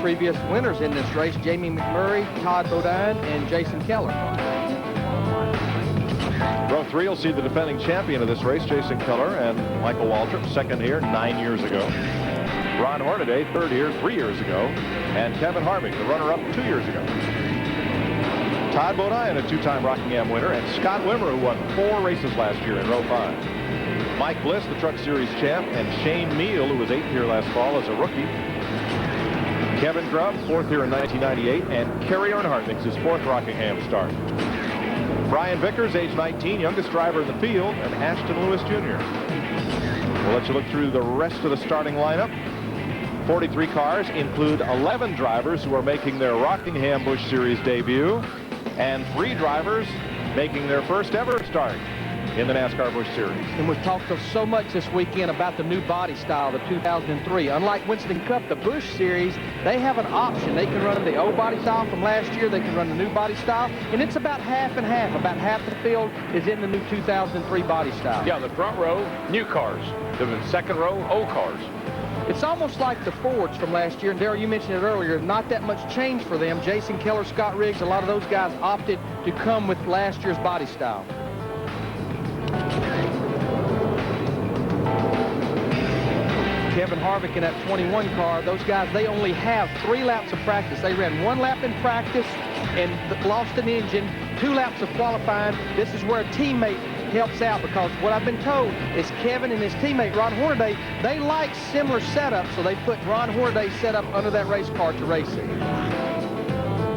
previous winners in this race, Jamie McMurray, Todd Bodine, and Jason Keller. Row 3 will see the defending champion of this race, Jason Keller, and Michael Waltrip, second here 9 years ago. Ron Hornaday, third here 3 years ago. And Kevin Harvick, the runner-up 2 years ago. Todd Bodine, a two-time Rockingham winner, and Scott Wimmer, who won 4 races last year in row 5. Mike Bliss, the Truck Series champ, and Shane Meal, who was 8th here last fall as a rookie. Kevin Grubb, 4th here in 1998, and Kerry Earnhardt makes his 4th Rockingham start. Brian Vickers, age 19, youngest driver in the field, and Ashton Lewis Jr. We'll let you look through the rest of the starting lineup. 43 cars include 11 drivers who are making their Rockingham Busch Series debut, and 3 drivers making their first ever start in the NASCAR Busch Series. And we've talked so much this weekend about the new body style, the 2003. Unlike Winston Cup, the Busch Series, they have an option. They can run the old body style from last year. They can run the new body style. And it's about half and half. About half the field is in the new 2003 body style. Yeah, the front row, new cars. The second row, old cars. It's almost like the Fords from last year. And Darrell, you mentioned it earlier, not that much change for them. Jason Keller, Scott Riggs, a lot of those guys opted to come with last year's body style. Kevin Harvick in that 21 car, those guys, they only have 3 laps of practice. They ran 1 lap in practice and lost an engine, 2 laps of qualifying. This is where a teammate helps out, because what I've been told is Kevin and his teammate Ron Hornaday, they like similar setups, so they put Ron Hornaday's setup under that race car to race it.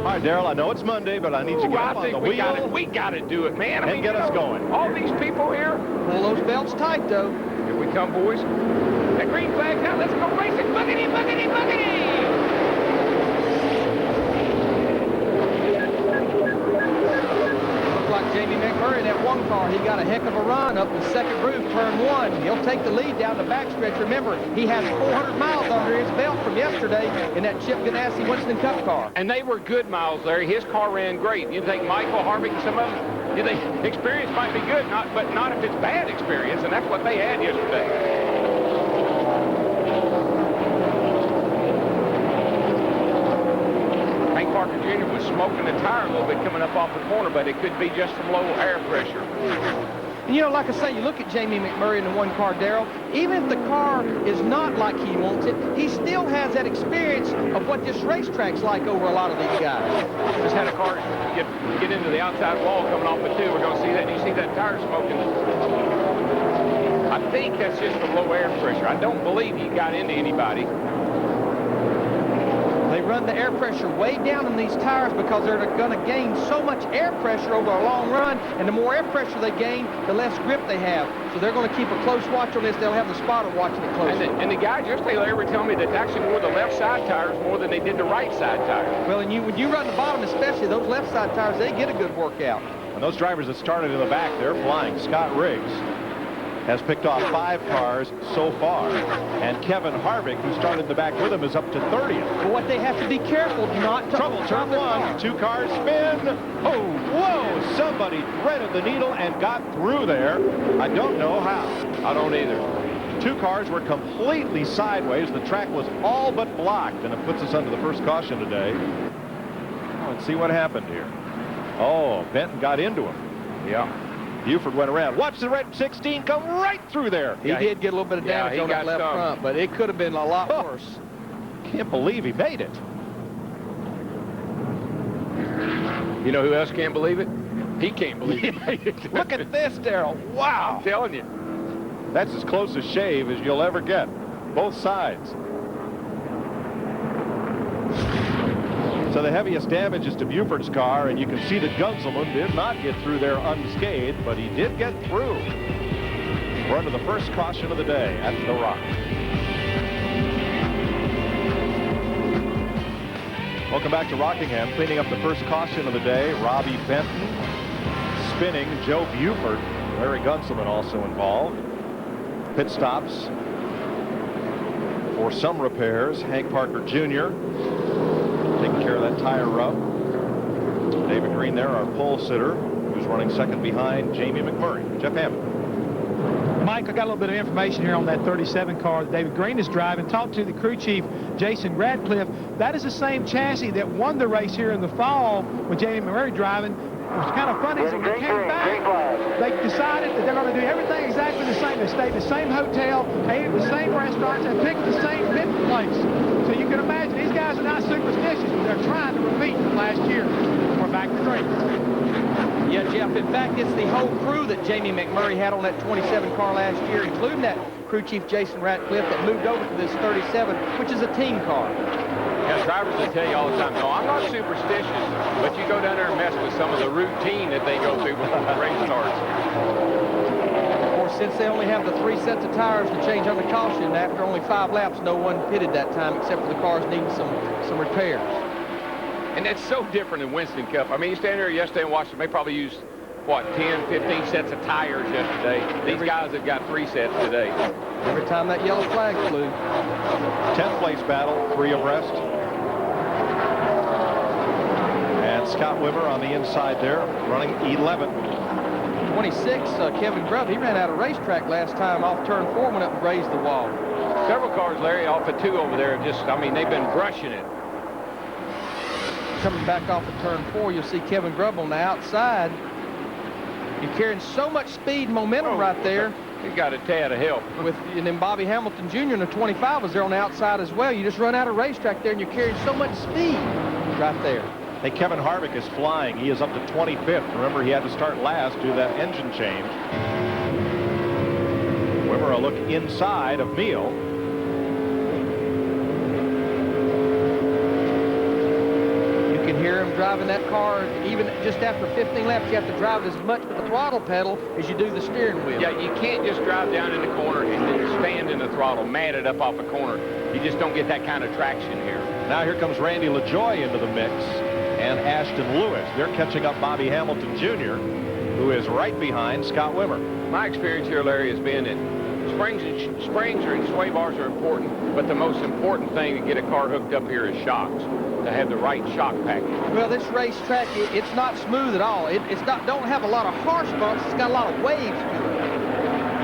All right, Darrell, I know it's Monday, but I need you to get up on the wheel. We got to do it, man. And get us going. All these people here. Pull those belts tight, though. Here we come, boys. That green flag now. Let's go racing. Boogity, boogity, boogity. Like Jamie McMurray in that 1 car, he got a heck of a run up the second groove, turn 1. He'll take the lead down the backstretch. Remember, he has 400 miles under his belt from yesterday in that Chip Ganassi Winston Cup car. And they were good miles there. His car ran great. You think Michael Harvick and some of them, you think experience might be good, but not if it's bad experience, and that's what they had yesterday. Parker Jr. was smoking the tire a little bit coming up off the corner, but it could be just from low air pressure. And you know, like I say, you look at Jamie McMurray in the 1 car, Darrell, even if the car is not like he wants it, he still has that experience of what this racetrack's like over a lot of these guys. Just had a car get into the outside wall coming off the 2. We're going to see that. And you see that tire smoking. I think that's just from low air pressure. I don't believe he got into anybody. They run the air pressure way down in these tires because they're going to gain so much air pressure over a long run, and the more air pressure they gain, the less grip they have. So they're going to keep a close watch on this. They'll have the spotter watching it closely. And the guys yesterday, they were telling me that they actually wore the left side tires more than they did the right side tires. Well, and when you run the bottom, especially those left side tires, they get a good workout. And those drivers that started in the back, they're flying. Scott Riggs has picked off 5 cars so far, and Kevin Harvick, who started in the back with him, is up to 30th. But what they have to be careful not to... Trouble, turn 1, 2 cars spin. Oh, whoa, somebody threaded the needle and got through there. I don't know how. I don't either. 2 cars were completely sideways. The track was all but blocked, and it puts us under the first caution today. Let's see what happened here. Oh, Benton got into him. Yeah. Buford went around. Watch the red 16 come right through there. He did get a little bit of damage on that left front, but it could have been a lot worse. Can't believe he made it. You know who else can't believe it? He can't believe it. Look at this, Darrell. Wow. I'm telling you. That's as close a shave as you'll ever get. Both sides. So the heaviest damage is to Buford's car, and you can see that Gunzelman did not get through there unscathed, but he did get through. We're under the first caution of the day at the Rock. Welcome back to Rockingham. Cleaning up the first caution of the day, Robbie Benton spinning Joe Buford. Larry Gunzelman also involved. Pit stops for some repairs. Hank Parker Jr. taking care of that tire rub. David Green there, our pole sitter, who's running second behind Jamie McMurray. Jeff Hammond. Mike, I got a little bit of information here on that 37 car that David Green is driving. Talked to the crew chief, Jason Radcliffe. That is the same chassis that won the race here in the fall with Jamie McMurray driving. It was kind of funny. When they came back, they decided that they're going to do everything exactly the same. They stayed in the same hotel, ate at the same restaurants, and picked the same pit place. So you can imagine these guys are not superstitious, but they're trying to repeat from last year. We're back to green. Yeah, Jeff, in fact, it's the whole crew that Jamie McMurray had on that 27 car last year, including that crew chief Jason Ratcliffe that moved over to this 37, which is a team car. Yeah, drivers will tell you all the time, no, I'm not superstitious, but you go down there and mess with some of the routine that they go through before the race starts. Of course, since they only have the 3 sets of tires to change under caution, after only 5 laps, no one pitted that time except for the cars needing some repairs. And that's so different in Winston Cup. I mean, you stand there yesterday and watch them. They probably used, what, 10, 15 sets of tires yesterday. These guys have got 3 sets today. Every time that yellow flag flew. 10th place battle, 3 abreast. And Scott Wimmer on the inside there, running 11. 26, Kevin Grubb, he ran out of racetrack last time off turn 4, went up and raised the wall. Several cars, Larry, off of 2 over there, just, I mean, they've been brushing it. Coming back off of turn 4, you'll see Kevin Grubb on the outside. You're carrying so much speed and momentum right there. He's got a tad of help. And then Bobby Hamilton Jr. in the 25 was there on the outside as well. You just run out of racetrack there and you're carrying so much speed right there. Hey, Kevin Harvick is flying. He is up to 25th. Remember, he had to start last due to that engine change. Wimmer a look inside of Meal. You can hear him driving that car. Even just after 15 laps, you have to drive as much with the throttle pedal as you do the steering wheel. Yeah, you can't just drive down in the corner and then stand in the throttle, mad it up off a corner. You just don't get that kind of traction here. Now here comes Randy LaJoie into the mix, and Ashton Lewis. They're catching up Bobby Hamilton Jr., who is right behind Scott Wimmer. My experience here, Larry, has been that springs and sway bars are important, but the most important thing to get a car hooked up here is shocks, to have the right shock package. Well, this racetrack, it's not smooth at all. Don't have a lot of harsh bumps. It's got a lot of waves to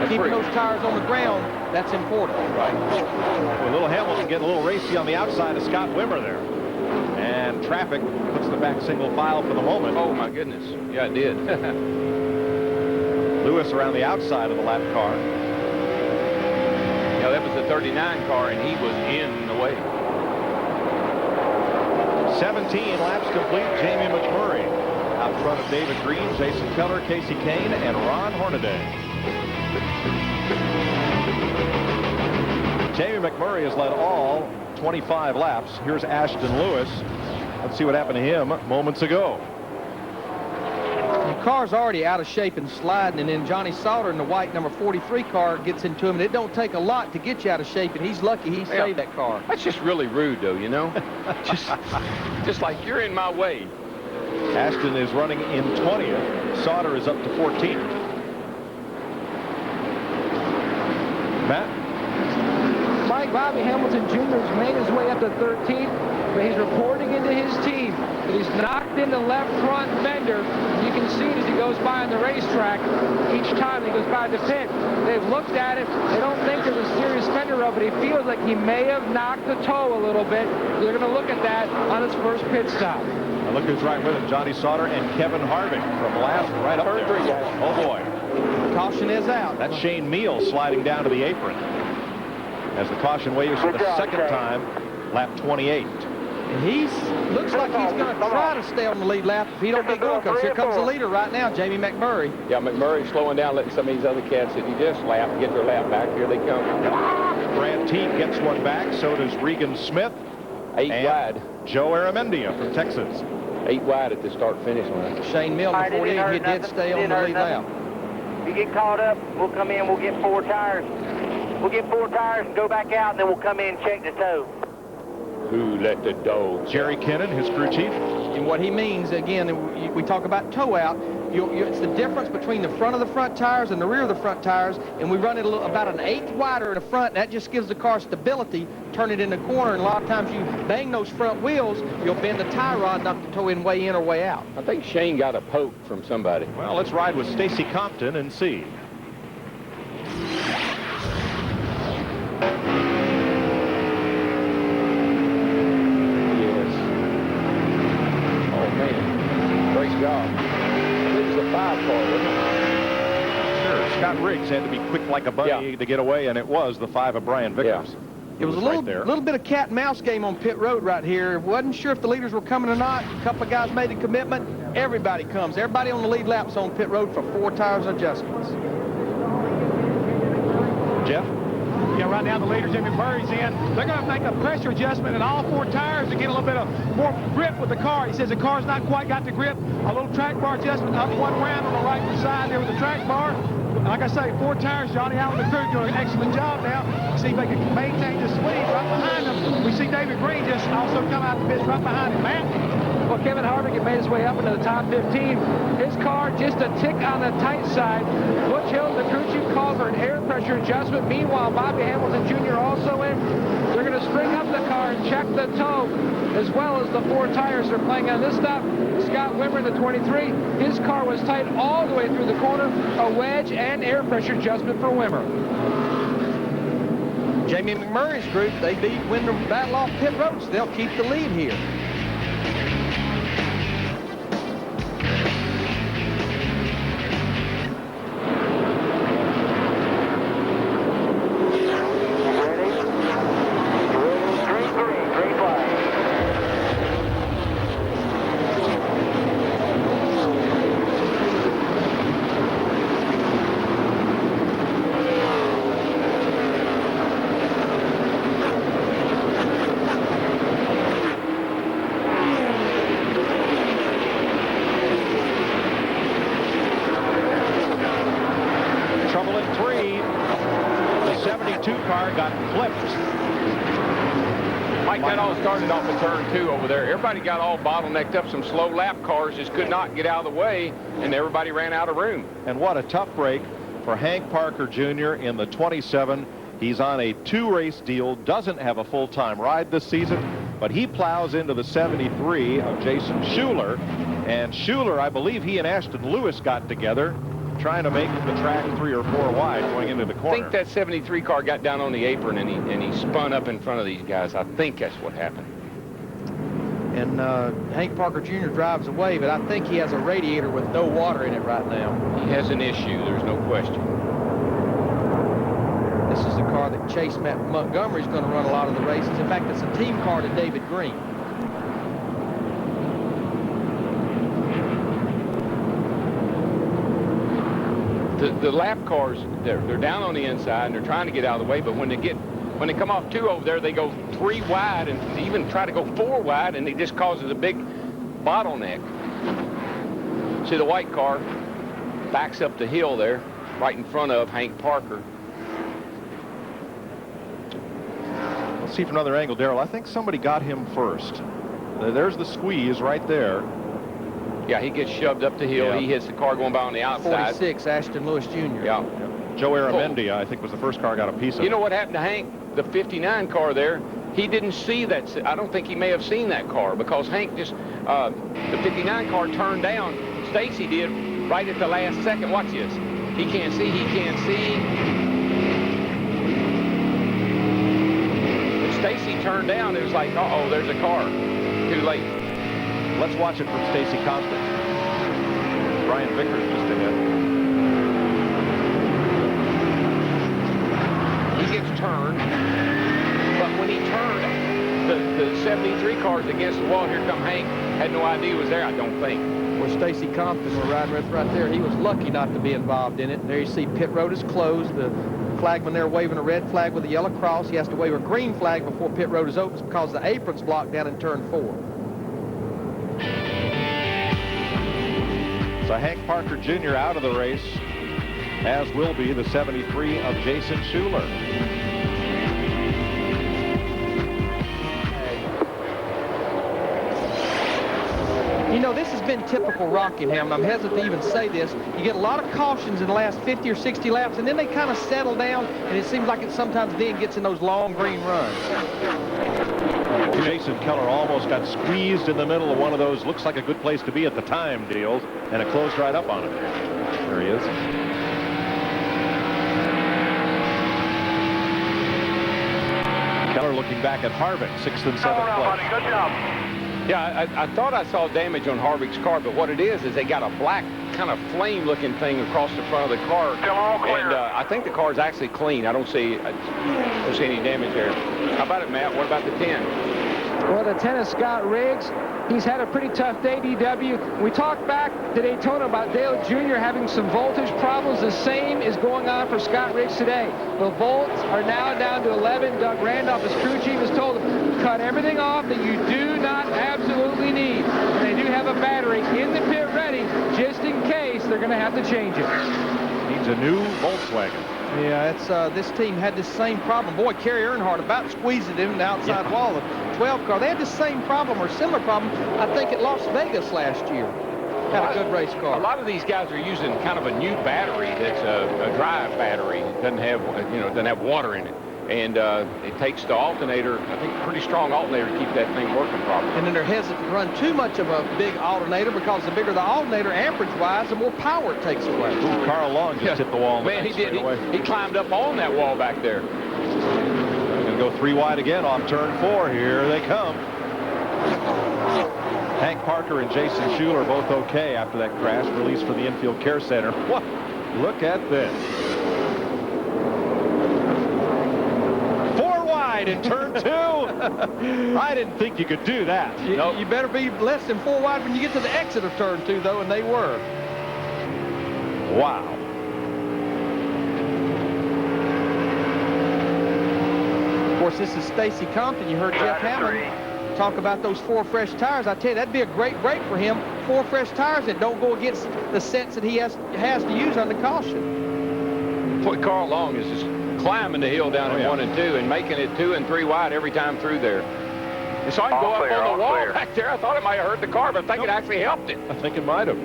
it. Keeping those tires on the ground, that's important. Right. Well, little Hamilton getting a little racy on the outside of Scott Wimmer there. And traffic puts the back single file for the moment. Oh, my goodness. Yeah, it did. Lewis around the outside of the lap car. Yeah, that was the 39 car, and he was in the way. 17 laps complete. Jamie McMurray out front of David Green, Jason Keller, Casey Kane, and Ron Hornaday. Jamie McMurray has led all 25 laps. Here's Ashton Lewis. Let's see what happened to him moments ago. The car's already out of shape and sliding, and then Johnny Sauter in the white number 43 car gets into him, and it don't take a lot to get you out of shape, and he's lucky he saved that car. That's just really rude, though, you know? just like, you're in my way. Ashton is running in 20th. Sauter is up to 14th. Matt? Mike, Bobby Hamilton Jr. has made his way up to 13th, but he's reporting into his team that he's knocked in the left front fender. You can see it as he goes by on the racetrack. Each time he goes by the pit, they've looked at it. They don't think there's a serious fender rub, but he feels like he may have knocked the toe a little bit. They're going to look at that on his first pit stop. Now look who's right with him, Johnny Sauter and Kevin Harvick from last right up there. Oh, boy. Caution is out. That's Shane Meal sliding down to the apron as the caution waves for the second time, lap 28. And looks like he's going to try to stay on the lead lap if he don't get going, because here comes the leader right now, Jamie McMurray. Yeah, McMurray's slowing down, letting some of these other cats that you just lap get their lap back. Here they come. Brad Teague gets one back, so does Regan Smith. 8 wide. Joe Aramendia from Texas. 8 wide at the start-finish line. Shane Milner, 48, he did stay on the lead lap. If you get caught up, we'll come in, we'll get 4 tires. We'll get 4 tires and go back out, and then we'll come in and check the toe. Who let the dogs? Jerry Kennan, his crew chief. And what he means, again, we talk about toe out. It's the difference between the front of the front tires and the rear of the front tires, and we run it about an 1/8 wider in the front. That just gives the car stability, turn it in the corner, and a lot of times you bang those front wheels, you'll bend the tie rod, knock the toe in way in or way out. I think Shane got a poke from somebody. Well, let's ride with Stacy Compton and see. wild card, wasn't it? Sure. Scott Riggs had to be quick like a bunny to get away, and it was the 5 of Brian Vickers. Yeah. It was a little bit of cat and mouse game on pit road right here. Wasn't sure if the leaders were coming or not. A couple of guys made a commitment. Everybody comes. Everybody on the lead laps on pit road for 4 tires adjustments. Jeff? Yeah, right now the leader, Jimmy Murray's in. They're going to make a pressure adjustment in all 4 tires to get a little bit of more grip with the car. He says the car's not quite got the grip. A little track bar adjustment up 1 round on the right side there with the track bar. Like I say, 4 tires. Johnny Allen and the crew doing an excellent job now. See if they can maintain the speed right behind them. We see David Green just also come out the pits right behind him. Matt? Well, Kevin Harvick had made his way up into the top 15. His car just a tick on the tight side. Butch Hill, the crew chief, called for an air pressure adjustment. Meanwhile, Bobby Hamilton Jr. also in. They're going to spring up the car and check the toe, as well as the 4 tires they're playing on this stop. Scott Wimmer, the 23, his car was tight all the way through the corner. A wedge and air pressure adjustment for Wimmer. Jamie McMurray's group, they beat Wyndham battle off pit roads. They'll keep the lead here. Started off of turn 2 over there. Everybody got all bottlenecked up. Some slow lap cars just could not get out of the way, and everybody ran out of room. And what a tough break for Hank Parker Jr. in the 27. He's on a 2-race deal, doesn't have a full-time ride this season, but he plows into the 73 of Jason Schuler. And Schuler, I believe he and Ashton Lewis got together trying to make the track 3 or 4 wide going into the corner. I think that 73 car got down on the apron and he spun up in front of these guys. I think that's what happened. And Hank Parker Jr. drives away, but I think he has a radiator with no water in it right now. He has an issue, there's no question. This is the car that Chase Montgomery's going to run a lot of the races. In fact, it's a team car to David Green. The lap cars, they're down on the inside and they're trying to get out of the way, but when they come off 2 over there, they go 3 wide and they even try to go 4 wide, and it just causes a big bottleneck. See, the white car backs up the hill there right in front of Hank Parker. Let's see from another angle, Darrell. I think somebody got him first. There's the squeeze right there. Yeah, he gets shoved up the hill. Yeah. He hits the car going by on the outside. 46, Ashton Lewis Jr. Yeah. Joe Aramendi, I think, was the first car got a piece of it. You know what happened to Hank? The 59 car there, he didn't see that. I don't think he may have seen that car because Hank just, the 59 car turned down. Stacy did right at the last second. Watch this. He can't see. He can't see. When Stacy turned down, it was like, uh-oh, there's a car. Too late. Let's watch it from Stacy Compton. Brian Vickers just ahead. He gets turned, but when he turned, the 73 car's against the wall. Here come Hank. Had no idea he was there, I don't think. Where Stacy Compton were riding right there, he was lucky not to be involved in it. There you see pit road is closed. The flagman there waving a red flag with a yellow cross. He has to wave a green flag before pit road is open because the apron's blocked down in turn 4. So Hank Parker Jr. out of the race, as will be the 73 of Jason Schuler. You know, this has been typical Rockingham. I'm hesitant to even say this. You get a lot of cautions in the last 50 or 60 laps, and then they kind of settle down, and it seems like it sometimes then gets in those long green runs. Jason Keller almost got squeezed in the middle of one of those looks like a good place to be at the time deals, and it closed right up on him. There he is. Keller looking back at Harvick, 6th and 7th place. Good job. Yeah, I thought I saw damage on Harvick's car, but what it is they got a black kind of flame-looking thing across the front of the car. And I think the car is actually clean. I don't see any damage there. How about it, Matt? What about the 10? Well, the 10 is Scott Riggs. He's had a pretty tough day, DW. We talked back to Daytona about Dale Jr. having some voltage problems. The same is going on for Scott Riggs today. The volts are now down to 11. Doug Randolph, his crew chief, has told him, cut everything off that you do not absolutely need. And they do have a battery in the pit ready, just in case they're going to have to change it. Needs a new Volkswagen. Yeah, it's this team had this same problem. Boy, Kerry Earnhardt about squeezed it in the outside wall of the 12 car. They had the same problem or similar problem, I think, at Las Vegas last year. Had a good race car. A lot of these guys are using kind of a new battery that's a drive battery. It doesn't have, doesn't have water in it. And it takes the alternator, I think, a pretty strong alternator to keep that thing working properly. And then they're hesitant to run too much of a big alternator because the bigger the alternator, amperage-wise, the more power it takes away. Ooh, Carl Long just hit the wall. Man, he did. He climbed up on that wall back there. Going to go 3 wide again off turn 4. Here they come. Hank Parker and Jason Schuler both okay after that crash. Released for the infield care center. What? Look at this. In turn 2. I didn't think you could do that. You better be less than 4 wide when you get to the exit of turn 2, though, and they were. Wow. Of course, this is Stacy Compton. You heard Jeff Hammond talk about those 4 fresh tires. I tell you, that'd be a great break for him. 4 fresh tires that don't go against the sets that he has to use under caution. Boy, Carl Long is just climbing the hill down in 1 and 2 and making it 2 and 3 wide every time through there. And so I can go up on the wall back there. I thought it might have hurt the car, but I think it actually helped it. I think it might have.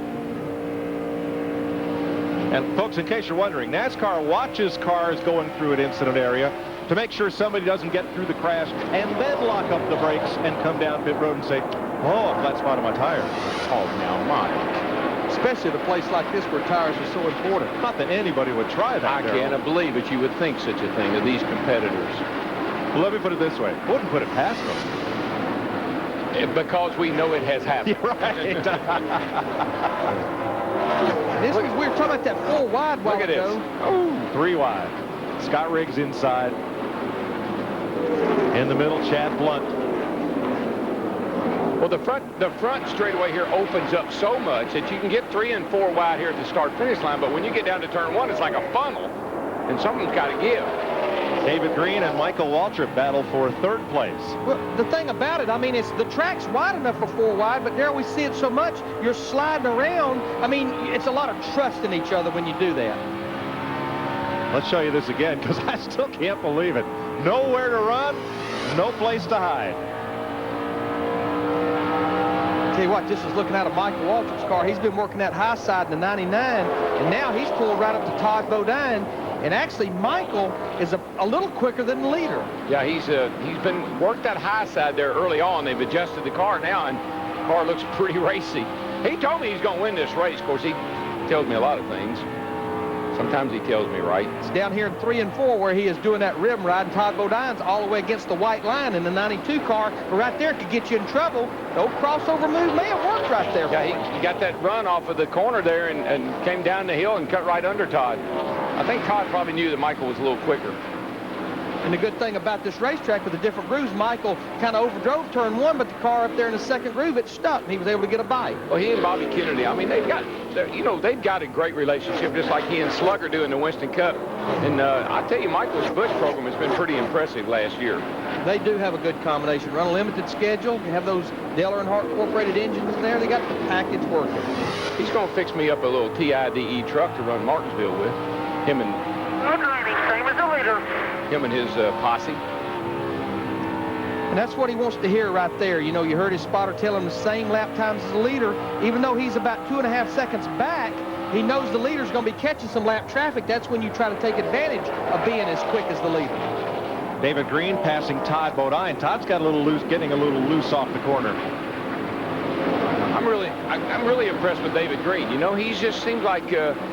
And folks, in case you're wondering, NASCAR watches cars going through an incident area to make sure somebody doesn't get through the crash and then lock up the brakes and come down pit road and say, oh, a flat spot on my tire. Oh, now, Mike. Especially at a place like this where tires are so important. Not that anybody would try that. I can't believe it. You would think such a thing of these competitors. Well, let me put it this way. I wouldn't put it past them. Because we know it has happened. You're right. We were talking about that 4 wide while ago. Look at this. Oh, 3 wide. Scott Riggs inside. In the middle, Chad Blunt. Well, the front straightaway here opens up so much that you can get 3 and 4 wide here at the start-finish line, but when you get down to turn 1, it's like a funnel, and something's got to give. David Green and Michael Waltrip battle for 3rd place. Well, the thing about it, I mean, it's the track's wide enough for 4 wide, but there we see it so much, you're sliding around. I mean, it's a lot of trust in each other when you do that. Let's show you this again, because I still can't believe it. Nowhere to run, no place to hide. Tell you what, this is looking out of Michael Waltrip's car. He's been working that high side in the 99, and now he's pulled right up to Todd Bodine. And actually, Michael is a little quicker than the leader. Yeah, he's been worked that high side there early on. They've adjusted the car now, and the car looks pretty racy. He told me he's going to win this race. Of course, he tells me a lot of things. Sometimes he tells me right. It's down here in 3 and 4 where he is doing that rim ride, and Todd Bodine's all the way against the white line in the 92 car. But right there could get you in trouble. No crossover move may have worked right there. Yeah, he got that run off of the corner there and came down the hill and cut right under Todd. I think Todd probably knew that Michael was a little quicker. And the good thing about this racetrack with the different grooves, Michael kind of overdrove turn 1, but the car up there in the 2nd groove, it stuck, and he was able to get a bite. Well, he and Bobby Kennedy, I mean, they've got a great relationship, just like he and Slugger do in the Winston Cup. And I tell you, Michael's Busch program has been pretty impressive last year. They do have a good combination. Run a limited schedule. You have those Dale Earnhardt Incorporated engines there. They got the package working. He's going to fix me up a little TIDE truck to run Martinsville with. Him and same as the leader. Him and his posse. And that's what he wants to hear right there. You know, you heard his spotter tell him the same lap times as the leader. Even though he's about 2.5 seconds back, he knows the leader's going to be catching some lap traffic. That's when you try to take advantage of being as quick as the leader. David Green passing Todd Bodine. Todd's got a little loose, getting a little loose off the corner. I'm really impressed with David Green. You know, he just seems like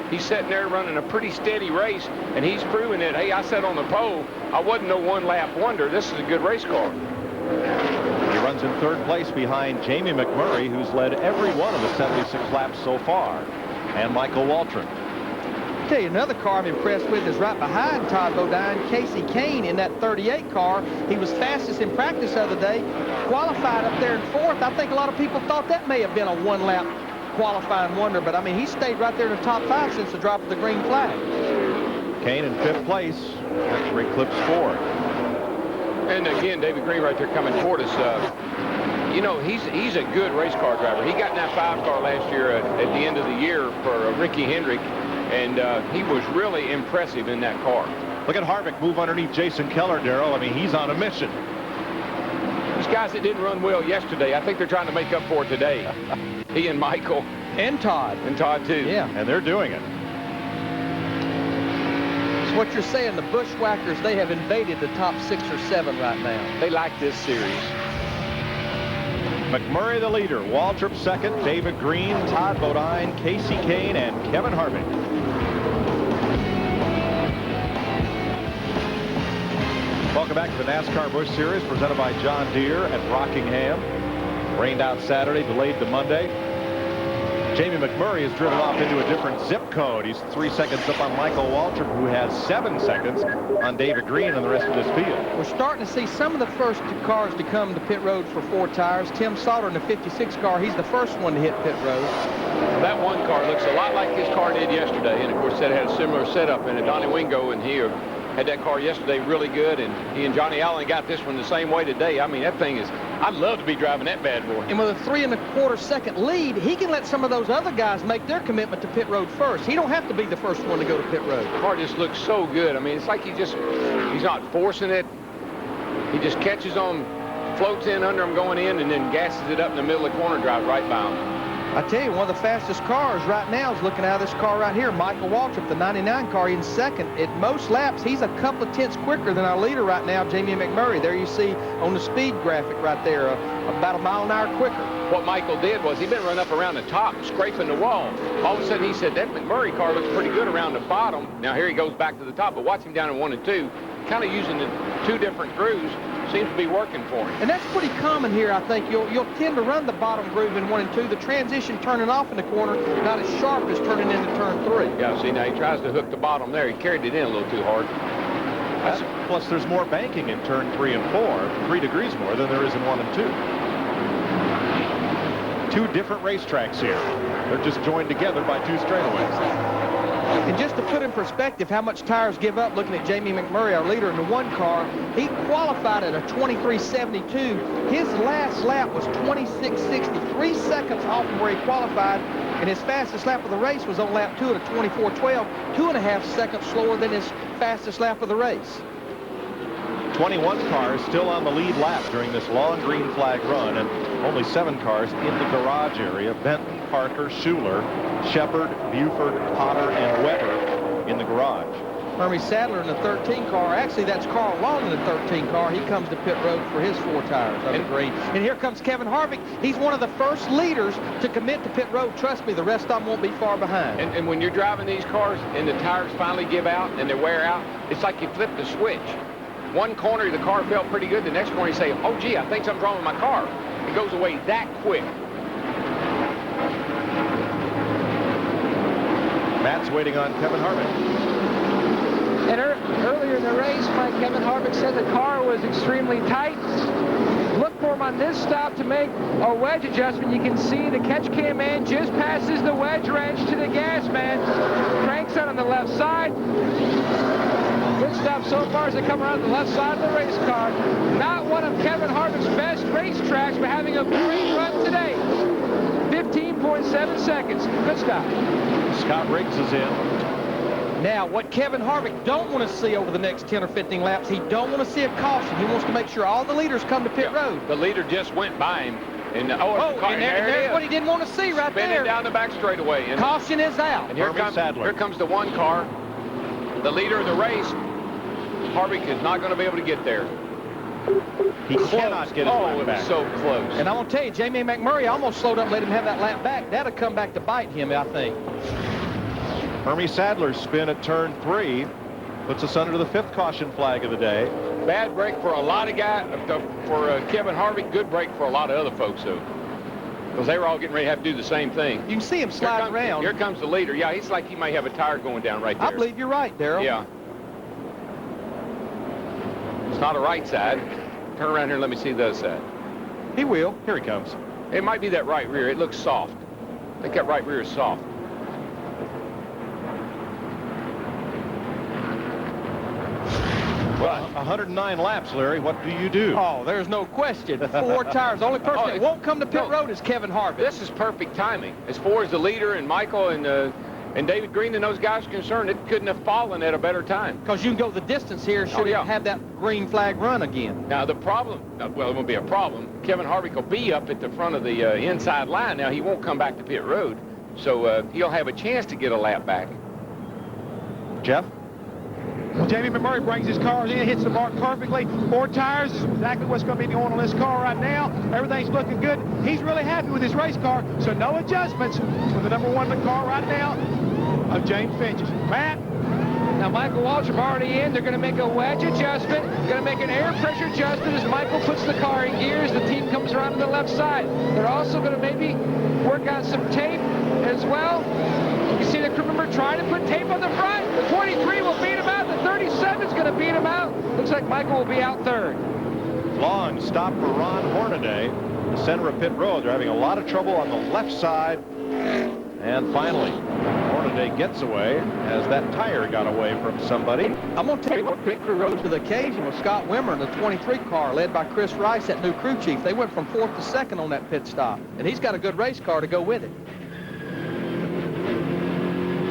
he's sitting there running a pretty steady race, and he's proving that, hey, I sat on the pole. I wasn't no one-lap wonder. This is a good race car. He runs in 3rd place behind Jamie McMurray, who's led every one of the 76 laps so far. and Michael Waltrip. Tell you, another car I'm impressed with is right behind Todd Bodine, Casey Kane in that 38 car. He was fastest in practice the other day, qualified up there in 4th. I think a lot of people thought that may have been a one-lap qualifying wonder, but I mean, he stayed right there in the top 5 since the drop of the green flag. Kane in 5th place after eclipse 4. And again, David Green right there coming toward us. You know, he's a good race car driver. He got in that 5 car last year at the end of the year for Ricky Hendrick, and he was really impressive in that car. Look at Harvick move underneath Jason Keller, Darrell. I mean, he's on a mission. These guys that didn't run well yesterday, I think they're trying to make up for it today. He and Michael. And Todd. And Todd, too. Yeah. And they're doing it. It's what you're saying. The Bushwhackers, they have invaded the top 6 or 7 right now. They like this series. McMurray the leader, Waltrip second, David Green, Todd Bodine, Casey Kane, and Kevin Harvick. Welcome back to the NASCAR Busch Series presented by John Deere at Rockingham. Rained out Saturday, delayed to Monday. Jamie McMurray has driven off into a different zip code. He's 3 seconds up on Michael Waltrip, who has 7 seconds on David Green and the rest of this field. We're starting to see some of the first cars to come to pit road for 4 tires. Tim Sauter in the 56 car, he's the first one to hit pit road. That one car looks a lot like his car did yesterday, and of course that had a similar setup in it. Donnie Wingo and he had that car yesterday really good, and he and Johnny Allen got this one the same way today. I mean, that thing is, I'd love to be driving that bad boy. And with a 3 1/4 second lead, he can let some of those other guys make their commitment to pit road first. He don't have to be the first one to go to pit road. The car just looks so good. I mean, it's like he's not forcing it. He just catches them, floats in under them going in, and then gasses it up in the middle of the corner, drives right by them. I tell you, one of the fastest cars right now is looking out of this car right here, Michael Waltrip, the 99 car, in second. At most laps, he's a couple of tenths quicker than our leader right now, Jamie McMurray. There you see on the speed graphic right there, about a mile an hour quicker. What Michael did was he'd been running up around the top, scraping the wall. All of a sudden, he said, that McMurray car looks pretty good around the bottom. Now, here he goes back to the top, but watch him down in 1 and 2, kind of using the 2 different grooves. Seems to be working for him. And that's pretty common here, I think. You'll tend to run the bottom groove in 1 and 2. The transition turning off in the corner, not as sharp as turning into turn 3. Yeah, see, now he tries to hook the bottom there. He carried it in a little too hard. Plus, there's more banking in turn 3 and 4, 3 degrees more than there is in 1 and 2. 2 different racetracks here. They're just joined together by 2 straightaways. And just to put in perspective how much tires give up, looking at Jamie McMurray, our leader in the 1 car, he qualified at a 23.72. His last lap was 26.60, 3 seconds off from where he qualified, and his fastest lap of the race was on lap 2 at a 24.12, 2.5 seconds slower than his fastest lap of the race. 21 cars still on the lead lap during this long green flag run, and only 7 cars in the garage area. Benton, Parker, Schuler, Shepard, Buford, Potter, and Weber in the garage. Hermie Sadler in the 13 car. Actually, that's Carl Long in the 13 car. He comes to pit road for his 4 tires on the green. And here comes Kevin Harvick. He's one of the first leaders to commit to pit road. Trust me, the rest of them won't be far behind. And when you're driving these cars and the tires finally give out and they wear out, it's like you flip the switch. One corner, the car felt pretty good. The next corner, you say, oh, gee, I think something's wrong with my car. It goes away that quick. Matt's waiting on Kevin Harvick. And earlier in the race, Kevin Harvick said the car was extremely tight. Look for him on this stop to make a wedge adjustment. You can see the catch cam man just passes the wedge wrench to the gas man. Cranks out on the left side. Good stop so far as they come around the left side of the race car. Not one of Kevin Harvick's best racetracks, but having a great run today. 15.7 seconds. Good stop. Scott Riggs is in. Now, what Kevin Harvick don't want to see over the next 10 or 15 laps, he don't want to see a caution. He wants to make sure all the leaders come to pit road. The leader just went by him. And, and there's what he didn't want to see right there. Spinning down the back straightaway. And caution is out. And here comes the 1 car. The leader of the race. Harvick is not going to be able to get there. He cannot get his lap back. It was so close. And I want to tell you, Jamie McMurray almost slowed up and let him have that lap back. That'll come back to bite him, I think. Hermie Sadler's spin at turn 3 puts us under the 5th caution flag of the day. Bad break for a lot of guys. For Kevin Harvick, good break for a lot of other folks, though. Because they were all getting ready to have to do the same thing. You can see him slide around. Here comes the leader. Yeah, he's like he may have a tire going down right there. I believe you're right, Darrell. Yeah. It's not a right side. Turn around here and let me see the other side. He will. Here he comes. It might be that right rear. It looks soft. I think that right rear is soft. Well, 109 laps, Larry. What do you do? Oh, there's no question. 4 tires. The only person that won't come to pit road is Kevin Harvick. This is perfect timing. As far as the leader and Michael and David Green and those guys are concerned, it couldn't have fallen at a better time. Because you can go the distance here should yeah. have that green flag run again. Now, the problem, well, it won't be a problem. Kevin Harvick will be up at the front of the inside line. Now, he won't come back to pit road, so he'll have a chance to get a lap back. Jeff? Well, Jamie McMurray brings his cars in, hits the mark perfectly. 4 tires is exactly what's going to be going on this car right now. Everything's looking good. He's really happy with his race car, so no adjustments for the #1 car right now of James Finch's. Matt? Now, Michael Waltrip already in. They're going to make a wedge adjustment. Going to make an air pressure adjustment as Michael puts the car in gears. The team comes around to the left side. They're also going to maybe work on some tape as well. You see the crew member trying to put tape on the front. The 23 will beat him out. The 37 is going to beat him out. Looks like Michael will be out third. Long stop for Ron Hornaday. The center of pit road. They're having a lot of trouble on the left side. And finally, Hornaday gets away as that tire got away from somebody. I'm going to tell you what pit crew rose to the occasion with Scott Wimmer in the 23 car led by Chris Rice, that new crew chief. They went from 4th to 2nd on that pit stop. And he's got a good race car to go with it.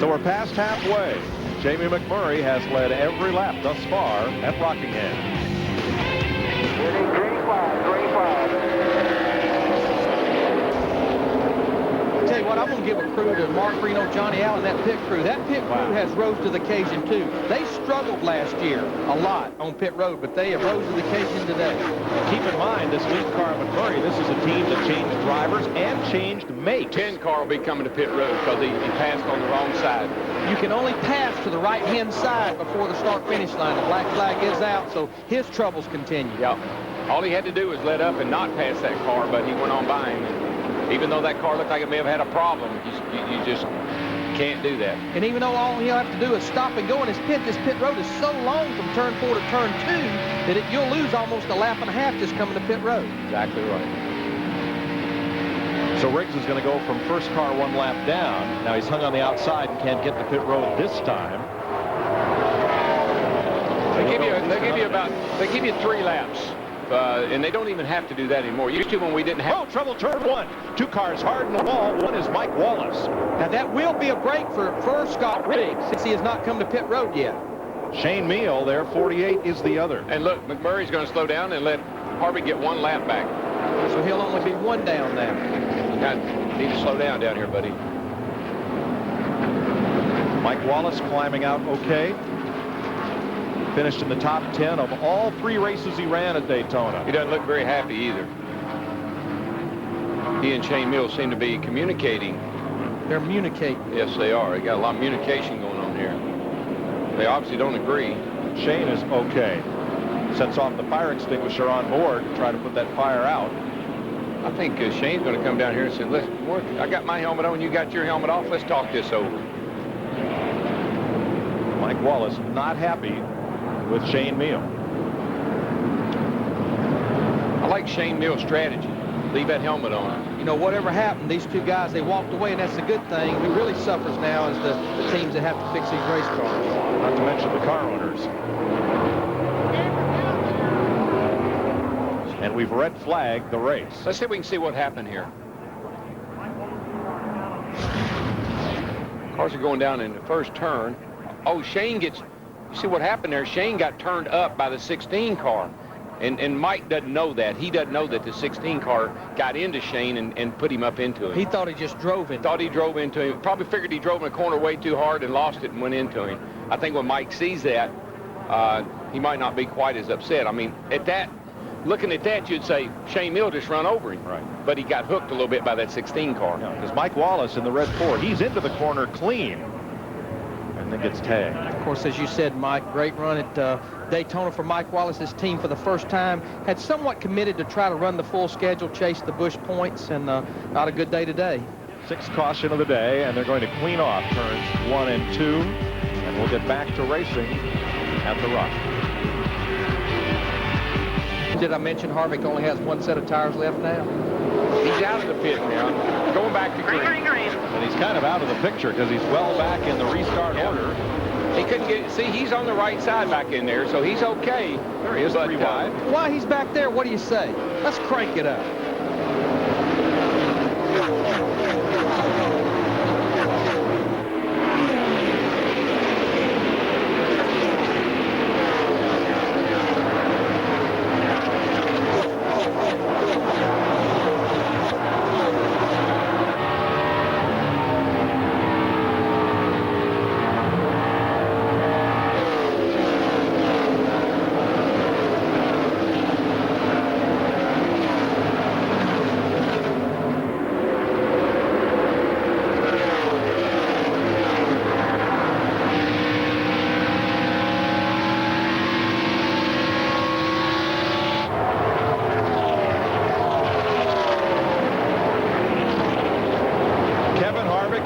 So we're past halfway. Jamie McMurray has led every lap thus far at Rockingham. Green flag. I'll tell you what, I'm going to give a crew to Mark Reno, Johnny Allen, that pit crew. That pit crew has rose to the occasion, too. They struggled last year a lot on pit road, but they have rose to the occasion today. Keep in mind, this lead car of McMurray, this is a team that changed drivers and changed makes. 10 car will be coming to pit road because he passed on the wrong side. You can only pass to the right-hand side before the start-finish line. The black flag is out, so his troubles continue. Yeah. All he had to do was let up and not pass that car, but he went on by him. Even though that car looked like it may have had a problem, you just can't do that. And even though all he'll have to do is stop and go in his pit, this pit road is so long from turn 4 to turn 2 that you'll lose almost a lap and a half just coming to pit road. Exactly right. So Riggs is going to go from first car 1 lap down. Now he's hung on the outside and can't get to pit road this time. They give you 3 laps. And they don't even have to do that anymore. Used to when we didn't have... Oh, trouble, turn 1. 2 cars hard in the wall. 1 is Mike Wallace. Now that will be a break for Scott Riggs since he has not come to pit road yet. Shane Meal there, 48 is the other. And look, McMurray's going to slow down and let Harvey get 1 lap back. So he'll only be 1 down now. You need to slow down here, buddy. Mike Wallace climbing out okay. Finished in the top 10 of all 3 races he ran at Daytona. He doesn't look very happy either. He and Shane Mills seem to be communicating. They're communicating. Yes, they are. They got a lot of communication going on here. They obviously don't agree. Shane is okay. Sets off the fire extinguisher on board to try to put that fire out. I think Shane's going to come down here and say, listen, I got my helmet on, you got your helmet off, let's talk this over. Mike Wallace not happy with Shane Meal. I like Shane Mill's strategy. Leave that helmet on. You know, whatever happened, these 2 guys, they walked away, and that's a good thing. Who really suffers now is the teams that have to fix these race cars. Not to mention the car owners. And we've red flagged the race. Let's see if we can see what happened here. Cars are going down in the first turn. Oh, Shane gets... You see what happened there? Shane got turned up by the 16 car. And Mike doesn't know that. He doesn't know that the 16 car got into Shane and put him up into him. He thought he just drove in. Thought he drove into him. Probably figured he drove in the corner way too hard and lost it and went into him. I think when Mike sees that, he might not be quite as upset. I mean, looking at that, you'd say Shane Mill just run over him. Right. But he got hooked a little bit by that 16 car. Because Mike Wallace in the red 4, he's into the corner clean. And and then gets tagged. Of course, as you said, Mike, great run at Daytona for Mike Wallace's team for the first time. Had somewhat committed to try to run the full schedule, chase the Busch points, and not a good day today. 6th caution of the day, and they're going to clean off turns 1 and 2, and we'll get back to racing at the Rock. Did I mention Harvick only has 1 set of tires left now? He's out of the pit now, going back to green. And he's kind of out of the picture because he's well back in the restart order. He couldn't get, see, he's on the right side back in there, so he's okay. There he is, 3 wide. Why he's back there, what do you say? Let's crank it up.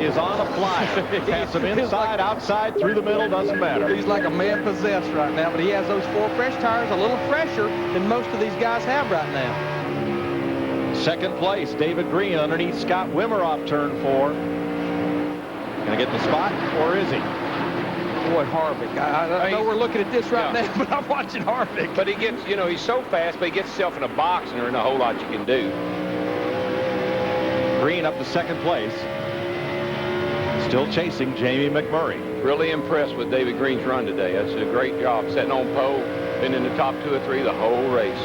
Is on a fly. Pass him inside, outside, through the middle, doesn't matter. He's like a man possessed right now, but he has those 4 fresh tires, a little fresher than most of these guys have right now. 2nd place, David Green underneath Scott Wimmer off turn 4. Gonna get the spot, or is he? Boy, Harvick. I know we're looking at this right now, but I'm watching Harvick. But he gets, you know, he's so fast, but he gets himself in a box, and there isn't a whole lot you can do. Green up to 2nd place. Still chasing Jamie McMurray. Really impressed with David Green's run today. That's a great job. Setting on pole, been in the top 2 or 3 the whole race.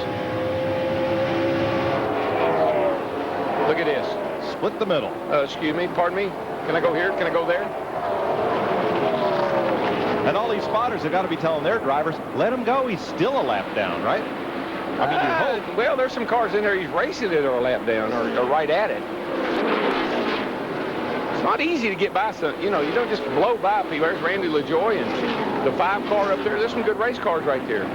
Look at this. Split the middle. Excuse me, pardon me. Can I go here? Can I go there? And all these spotters have got to be telling their drivers, let him go. He's still a lap down, right? I mean, you hope. Well, there's some cars in there he's racing it or a lap down or right at it. It's not easy to get by some, you know, you don't just blow by people. There's Randy LaJoy and the 5 car up there. There's some good race cars right there.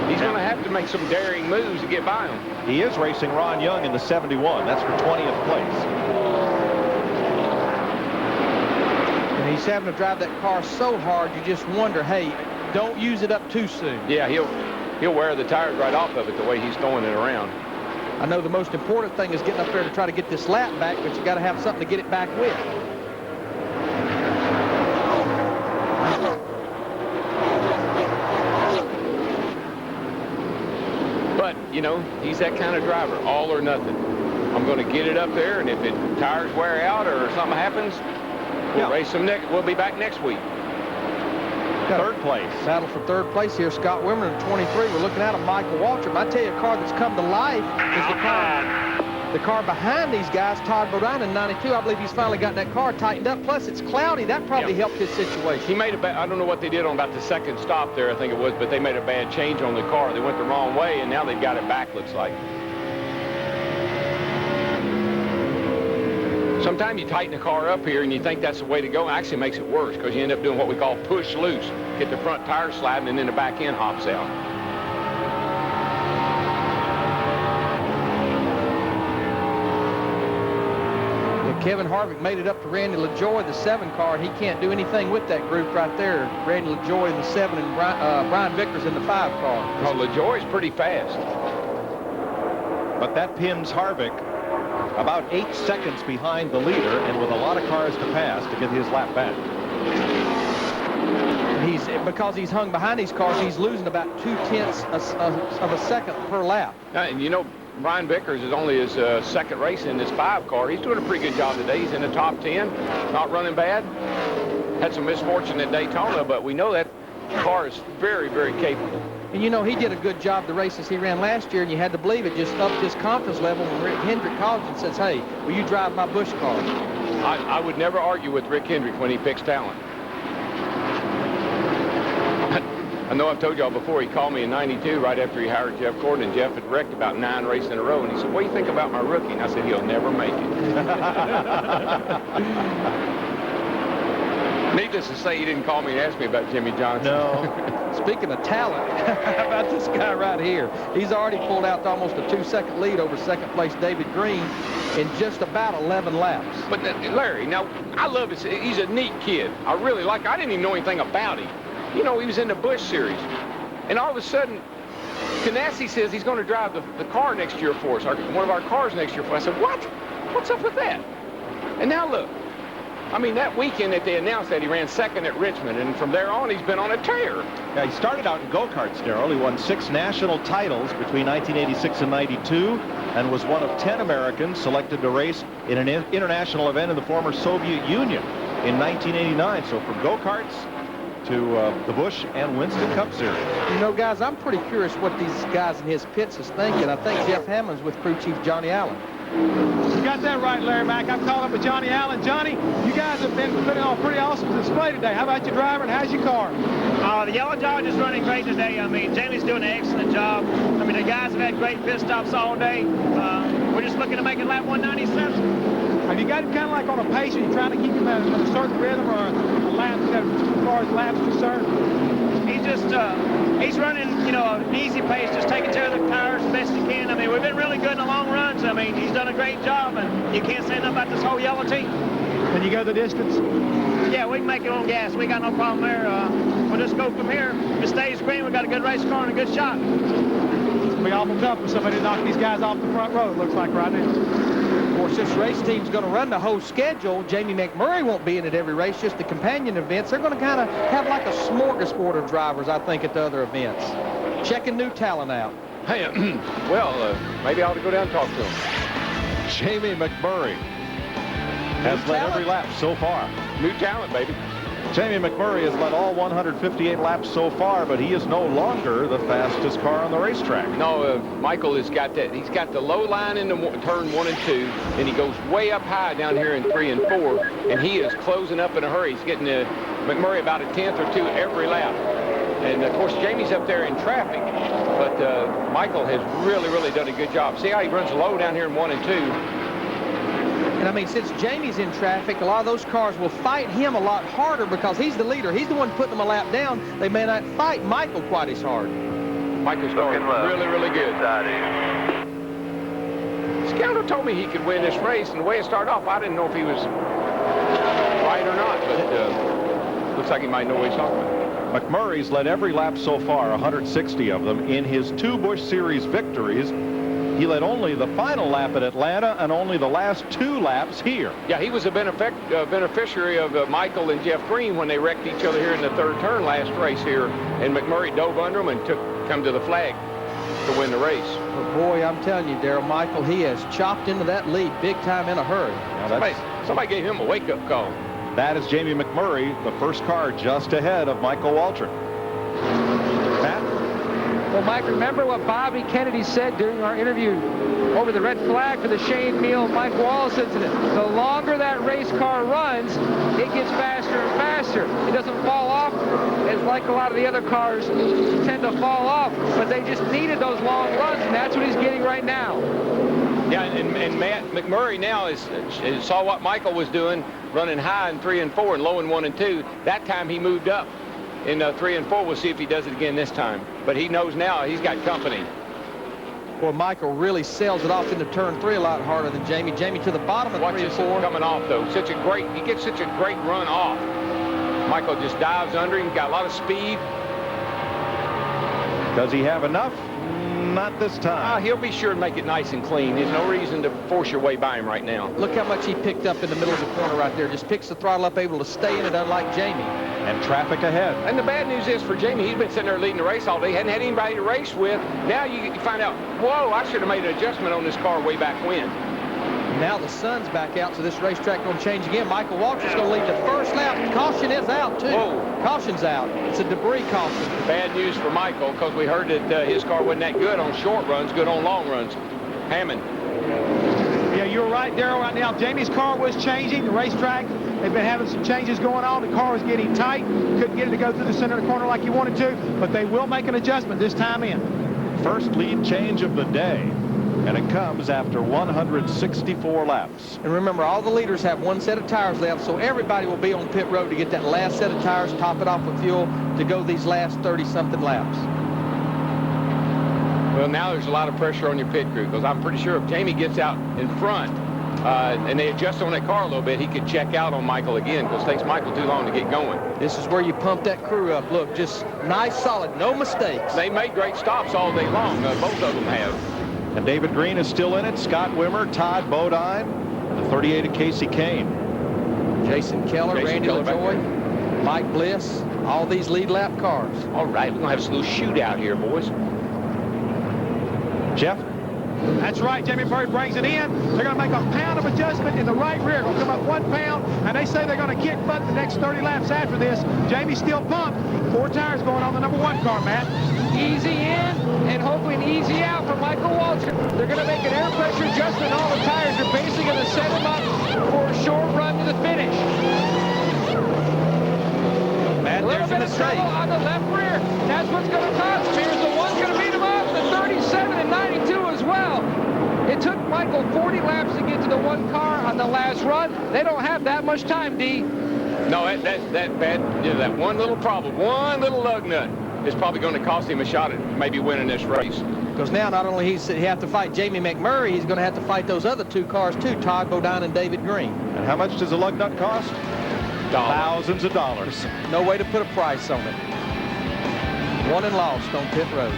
He's going to have to make some daring moves to get by him. He is racing Ron Young in the 71. That's for 20th place. And he's having to drive that car so hard, you just wonder, hey, don't use it up too soon. Yeah, he'll wear the tires right off of it the way he's throwing it around. I know the most important thing is getting up there to try to get this lap back, but you got to have something to get it back with. But, you know, he's that kind of driver, all or nothing. I'm going to get it up there, and if the tires wear out or something happens, we'll race them we'll be back next week. 3rd place. Battle for 3rd place here. Scott Wimmer in 23. We're looking at a Michael Waltrip. I tell you, a car that's come to life is the car behind these guys, Todd Bodine in 92. I believe he's finally gotten that car tightened up. Plus, it's cloudy. That probably helped his situation. He made I don't know what they did on about the 2nd stop there, I think it was, but they made a bad change on the car. They went the wrong way, and now they've got it back, looks like. Sometimes you tighten the car up here and you think that's the way to go. It actually makes it worse because you end up doing what we call push loose. Get the front tire sliding and then the back end hops out. Kevin Harvick made it up to Randy LaJoy, the 7 car. He can't do anything with that group right there. Randy LaJoy in the 7 and Brian Vickers in the 5 car. Oh, LaJoy's pretty fast. But that pins Harvick about 8 seconds behind the leader, and with a lot of cars to pass to get his lap back. Because he's hung behind these cars, he's losing about 2/10 of a second per lap. And you know, Brian Vickers is only his 2nd race in this 5 car. He's doing a pretty good job today. He's in the top 10, not running bad. Had some misfortune at Daytona, but we know that car is very, very capable. And you know, he did a good job the races he ran last year, and you had to believe it just upped his confidence level when Rick Hendrick calls and says, hey, will you drive my Busch car? I would never argue with Rick Hendrick when he picks talent. I know I've told y'all before, he called me in 92 right after he hired Jeff Gordon, and Jeff had wrecked about 9 races in a row, and he said, what do you think about my rookie? And I said, he'll never make it. Needless to say, he didn't call me and ask me about Jimmy Johnson. No. Speaking of talent, how about this guy right here? He's already pulled out to almost a 2-second lead over second place David Green in just about 11 laps. But Larry, now, I love it. He's a neat kid. I really like it. I didn't even know anything about him. You know, he was in the Busch series. And all of a sudden, Canassi says he's going to drive the car next year for us, one of our cars next year for us. I said, what? What's up with that? And now look. I mean, that weekend that they announced that, he ran second at Richmond, and from there on, he's been on a tear. Yeah, he started out in go-karts, Darrell. He won 6 national titles between 1986 and 92, and was one of 10 Americans selected to race in an international event in the former Soviet Union in 1989. So from go-karts to the Busch and Winston Cup Series. You know, guys, I'm pretty curious what these guys in his pits is thinking. I think Jeff Hammond's with crew chief Johnny Allen. You got that right, Larry Mack. I've caught up with Johnny Allen. Johnny, you guys have been putting on a pretty awesome display today. How about your driver, and how's your car? The yellow dog is running great today. I mean, Jamie's doing an excellent job. I mean, the guys have had great pit stops all day. We're just looking to make it lap 197. Have you got him kind of like on a pace? Are you trying to keep him at a certain rhythm or a lap, as far as laps concerned? He's just, he's running, you know, an easy pace, just taking care of the tires the best he can. I mean, we've been really good in the long runs. I mean, he's done a great job, and you can't say nothing about this whole yellow team. Can you go the distance? Yeah, we can make it on gas. We got no problem there. We'll just go from here. If it stays green, we got a good race car and a good shot. It's going to be awful tough for somebody to knock these guys off the front row, it looks like right now. Of course, this race team's going to run the whole schedule. Jamie McMurray won't be in at every race, just the companion events. They're going to kind of have like a smorgasbord of drivers, I think, at the other events. Checking new talent out. Hey, well, maybe I ought to go down and talk to him. Jamie McMurray has led every lap so far. New talent, baby. Jamie McMurray has led all 158 laps so far, but he is no longer the fastest car on the racetrack. No, Michael has got that. He's got the low line in the turn 1 and 2, and he goes way up high down here in 3 and 4, and he is closing up in a hurry. He's getting McMurray about a 10th or 2 every lap. And, of course, Jamie's up there in traffic, but Michael has really, really done a good job. See how he runs low down here in 1 and 2. And I mean, since Jamie's in traffic, a lot of those cars will fight him a lot harder because he's the leader. He's the one putting them a lap down. They may not fight Michael quite as hard. Michael's going really, really good. Scoundrel told me he could win this race, and the way it started off, I didn't know if he was right or not, but looks like he might know what he's talking about. McMurray's led every lap so far, 160 of them, in his 2 Busch Series victories. He led only the final lap at Atlanta and only the last 2 laps here. Yeah, he was a beneficiary of Michael and Jeff Green when they wrecked each other here in the 3rd turn last race here. And McMurray dove under him and come to the flag to win the race. But boy, I'm telling you, Darrell, Michael, he has chopped into that lead big time in a hurry. Somebody gave him a wake-up call. That is Jamie McMurray, the first car just ahead of Michael Waltrip. Pat? Well, Mike, remember what Bobby Kennedy said during our interview over the red flag for the Shane Meal Mike Wallace incident. The longer that race car runs, it gets faster and faster. It doesn't fall off as like a lot of the other cars tend to fall off, but they just needed those long runs, and that's what he's getting right now. Yeah, and Matt McMurray now saw what Michael was doing, running high in 3 and 4 and low in 1 and 2. That time he moved up in 3 and 4. We'll see if he does it again this time. But he knows now he's got company. Boy, Michael really sails it off into turn 3 a lot harder than Jamie. Jamie to the bottom of 3 and 4. Coming off, though. He gets such a great run off. Michael just dives under him, got a lot of speed. Does he have enough? Not this time. He'll be sure to make it nice and clean. There's no reason to force your way by him right now. Look how much he picked up in the middle of the corner right there. Just picks the throttle up, able to stay in it, unlike Jamie. And traffic ahead. And the bad news is for Jamie, he's been sitting there leading the race all day. Hadn't had anybody to race with. Now you find out, whoa, I should have made an adjustment on this car way back when. Now the sun's back out, so this racetrack going to change again. Michael Waltrip's going to lead the first lap. Caution is out, too. Whoa. Caution's out. It's a debris caution. Bad news for Michael, because we heard that his car wasn't that good on short runs, good on long runs. Hammond. Yeah, you're right, Darrell. Right now, Jamie's car was changing. The racetrack, they've been having some changes going on. The car was getting tight. Couldn't get it to go through the center of the corner like you wanted to, but they will make an adjustment this time in. First lead change of the day. And it comes after 164 laps. And remember, all the leaders have one set of tires left, so everybody will be on pit road to get that last set of tires, top it off with fuel to go these last 30-something laps. Well, now there's a lot of pressure on your pit crew, because I'm pretty sure if Jamie gets out in front and they adjust on that car a little bit, he could check out on Michael again, because it takes Michael too long to get going. This is where you pump that crew up. Look, just nice, solid, no mistakes. They made great stops all day long. Both of them have. And David Green is still in it. Scott Wimmer, Todd Bodine, and the 38 of Casey Kane. Jason Keller, Randy LaJoy, Mike Bliss, all these lead lap cars. All right, we're going to have a little shootout here, boys. Jeff? That's right. Jamie McMurray brings it in. They're going to make a pound of adjustment in the right rear. Going to come up 1 pound, and they say they're going to kick butt the next 30 laps after this. Jamie's still pumped. 4 tires going on the number 1 car, Matt. Easy in and hopefully an easy out for Michael Waltrip. They're going to make an air pressure adjustment on all the tires. They're basically going to set him up for a short run to the finish. Matt, A little there's a bit of mistake. trouble on the left rear. That's what's going to cost him. Here's the one's going to beat him up. The 37 and 92 as well. It took Michael 40 laps to get to the 1 car on the last run. They don't have that much time, D. No, that one little problem, one little lug nut is probably going to cost him a shot at maybe winning this race. Because now not only he have to fight Jamie McMurray, he's going to have to fight those other 2 cars too, Todd Bodine and David Green. And how much does a lug nut cost? Thousands of dollars. No way to put a price on it. Won and lost on pit road.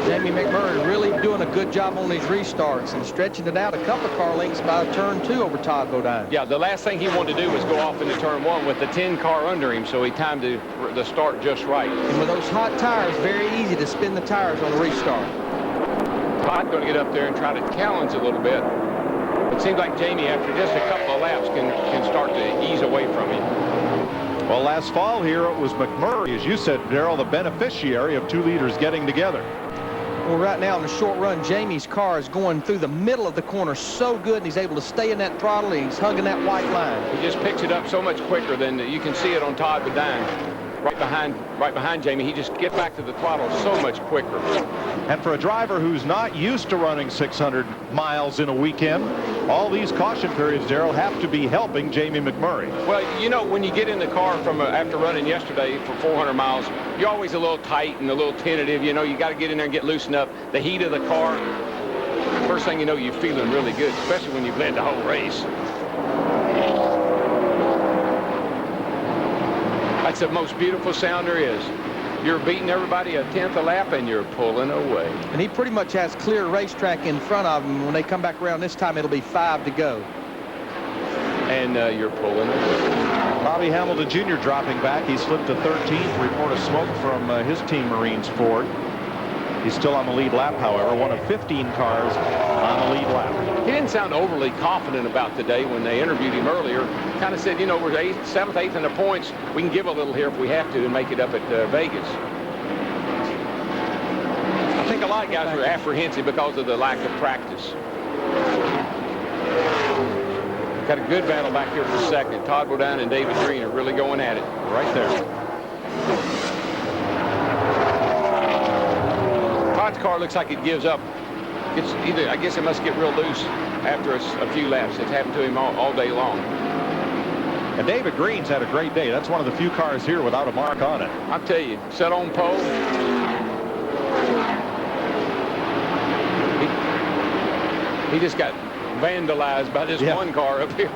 Jamie McMurray really doing a good job on these restarts and stretching it out a couple of car lengths by turn 2 over Todd Bodine. Yeah, the last thing he wanted to do was go off into turn 1 with the 10 car under him, so he timed the start just right. And with those hot tires, very easy to spin the tires on a restart. Todd's going to get up there and try to challenge a little bit. It seems like Jamie, after just a couple of laps, can start to ease away from him. Well, last fall here, it was McMurray, as you said, Darrell, the beneficiary of 2 leaders getting together. Well, right now in the short run, Jamie's car is going through the middle of the corner so good, and he's able to stay in that throttle, and he's hugging that white line. He just picks it up so much quicker than you can see it on Todd Bodine. Right behind Jamie, he just gets back to the throttle so much quicker. And for a driver who's not used to running 600 miles in a weekend, all these caution periods, Darrell, have to be helping Jamie McMurray. Well, you know, when you get in the car from after running yesterday for 400 miles, you're always a little tight and a little tentative. You know, you got to get in there and get loosened up. The heat of the car, first thing you know, you're feeling really good, especially when you've led the whole race. That's the most beautiful sound there is. You're beating everybody a 10th a lap, and you're pulling away. And he pretty much has clear racetrack in front of him. When they come back around this time, it'll be 5 to go. And you're pulling away. Bobby Hamilton Jr. dropping back. He slipped to 13th. Report of smoke from his team, Marines Ford. He's still on the lead lap, however, one of 15 cars on the lead lap. He didn't sound overly confident about today when they interviewed him earlier. Kind of said, you know, we're 7th, 8th in the points. We can give a little here if we have to and make it up at Vegas. I think a lot of guys are apprehensive because of the lack of practice. Got a good battle back here for second. Todd Bodine and David Green are really going at it. Right there. Todd's car looks like it gives up. It's either, I guess it must get real loose after a few laps. It's happened to him all day long. And David Green's had a great day. That's one of the few cars here without a mark on it. I'll tell you, set on pole. He just got vandalized by this one car up here.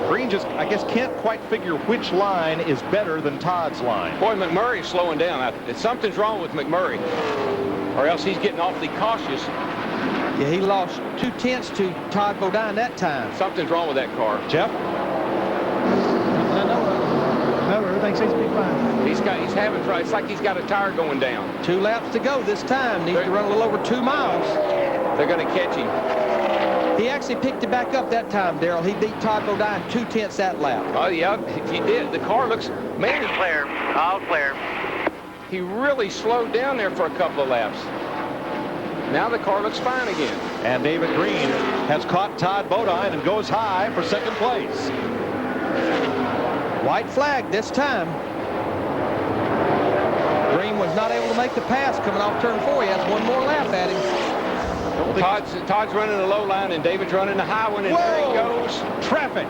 Green just, I guess, can't quite figure which line is better than Todd's line. Boy, McMurray's slowing down. Something's wrong with McMurray, or else he's getting awfully cautious. Yeah, he lost 2/10 to Todd Bodine that time. Something's wrong with that car. Jeff? No, everything seems to be fine. He's having trouble. It's like he's got a tire going down. 2 laps to go this time. Needs to run a little over 2 miles. They're going to catch him. He actually picked it back up that time, Darrell. He beat Todd Bodine 2/10 that lap. Oh, yeah, he did. The car looks, man, Clear. All clear. he really slowed down there for a couple of laps. Now the car looks fine again. And David Green has caught Todd Bodine and goes high for second place. White flag this time. Green was not able to make the pass coming off turn 4. He has one more lap at him. Todd's running the low line, and David's running the high one, and there he goes. Traffic.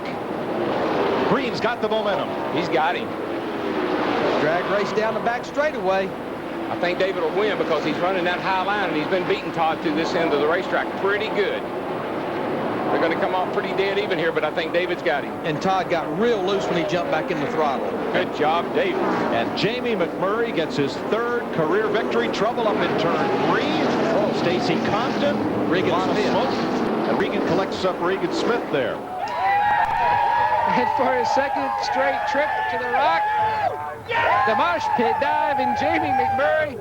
Green's got the momentum. He's got him. Drag race down the back straightaway. I think David will win because he's running that high line, and he's been beating Todd through this end of the racetrack pretty good. They're going to come off pretty dead even here, but I think David's got him. And Todd got real loose when he jumped back in the throttle. Good job, David. And Jamie McMurray gets his 3rd career victory. Trouble up in turn 3. Oh, Stacy Compton. Regan Smith. Smoke. And Regan collects up Regan Smith there. And for his 2nd straight trip to the Rock, the mosh pit dive, and Jamie McMurray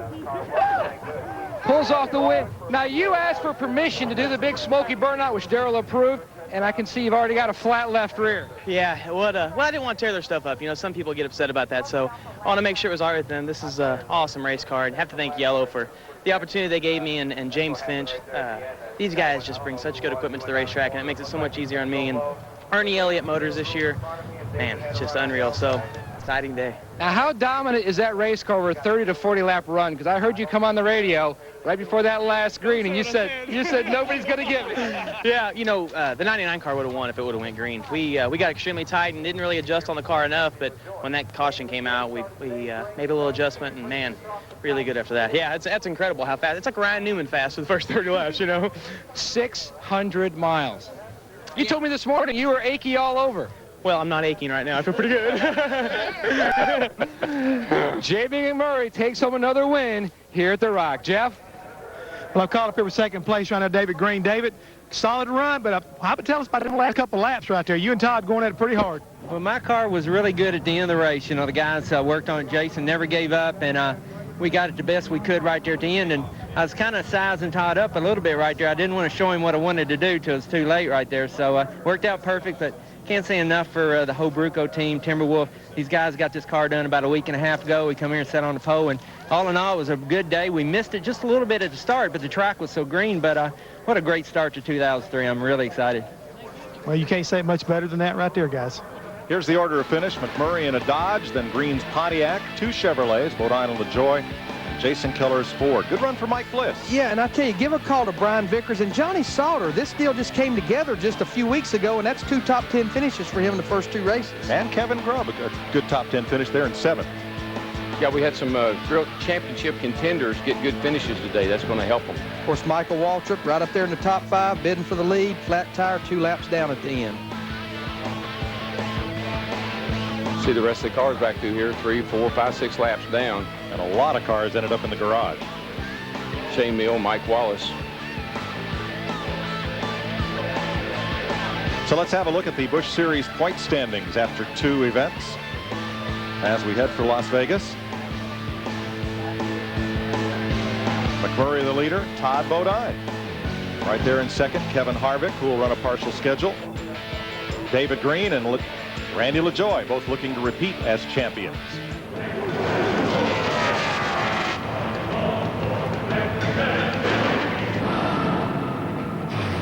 pulls off the win. Now, you asked for permission to do the big smoky burnout, which Darrell approved, and I can see you've already got a flat left rear. Yeah, well, I didn't want to tear their stuff up. You know, some people get upset about that, so I want to make sure it was all right with them. This is an awesome race car, and have to thank Yellow for the opportunity they gave me, and James Finch. These guys just bring such good equipment to the racetrack, and it makes it so much easier on me. And Ernie Elliott Motors this year, man, it's just unreal. So, exciting day. Now, how dominant is that race car over a 30 to 40 lap run? Because I heard you come on the radio right before that last green, and you said nobody's going to get me. Yeah, you know, the 99 car would have won if it would have went green. We got extremely tight and didn't really adjust on the car enough, but when that caution came out, we made a little adjustment, and man, really good after that. Yeah, that's incredible how fast. It's like Ryan Newman fast for the first 30 laps, you know. 600 miles. You told me this morning you were achy all over. Well, I'm not aching right now. I feel pretty good. Jamie McMurray takes home another win here at the Rock. Jeff? Well, I'm caught up here with 2nd place right now, David Green. David, solid run, but how about tell us about the last couple laps right there? You and Todd going at it pretty hard. Well, my car was really good at the end of the race. You know, the guys worked on it. Jason never gave up, and we got it the best we could right there at the end. And I was kind of sizing Todd up a little bit right there. I didn't want to show him what I wanted to do till it was too late right there. So worked out perfect, but can't say enough for the whole Bruco team, Timberwolf. These guys got this car done about a week and a half ago. We come here and sat on the pole, and all in all, it was a good day. We missed it just a little bit at the start, but the track was so green. But what a great start to 2003. I'm really excited. Well, you can't say it much better than that right there, guys. Here's the order of finish. McMurray in a Dodge, then Green's Pontiac, 2 Chevrolets, Bodine and LaJoy, Jason Keller's Ford. Good run for Mike Bliss. Yeah, and I tell you, give a call to Brian Vickers and Johnny Sauter. This deal just came together just a few weeks ago, and that's 2 top 10 finishes for him in the first 2 races. And Kevin Grubb, a good top 10 finish there in 7th. Yeah, we had some real championship contenders get good finishes today. That's going to help them. Of course, Michael Waltrip right up there in the top 5, bidding for the lead. Flat tire, 2 laps down at the end. See the rest of the cars back through here, 3, 4, 5, 6 laps down. And a lot of cars ended up in the garage. Shane Mill, Mike Wallace. So let's have a look at the Busch Series point standings after 2 events as we head for Las Vegas. McMurray the leader, Todd Bodine. Right there in 2nd, Kevin Harvick, who will run a partial schedule. David Green and Randy LaJoy, both looking to repeat as champions.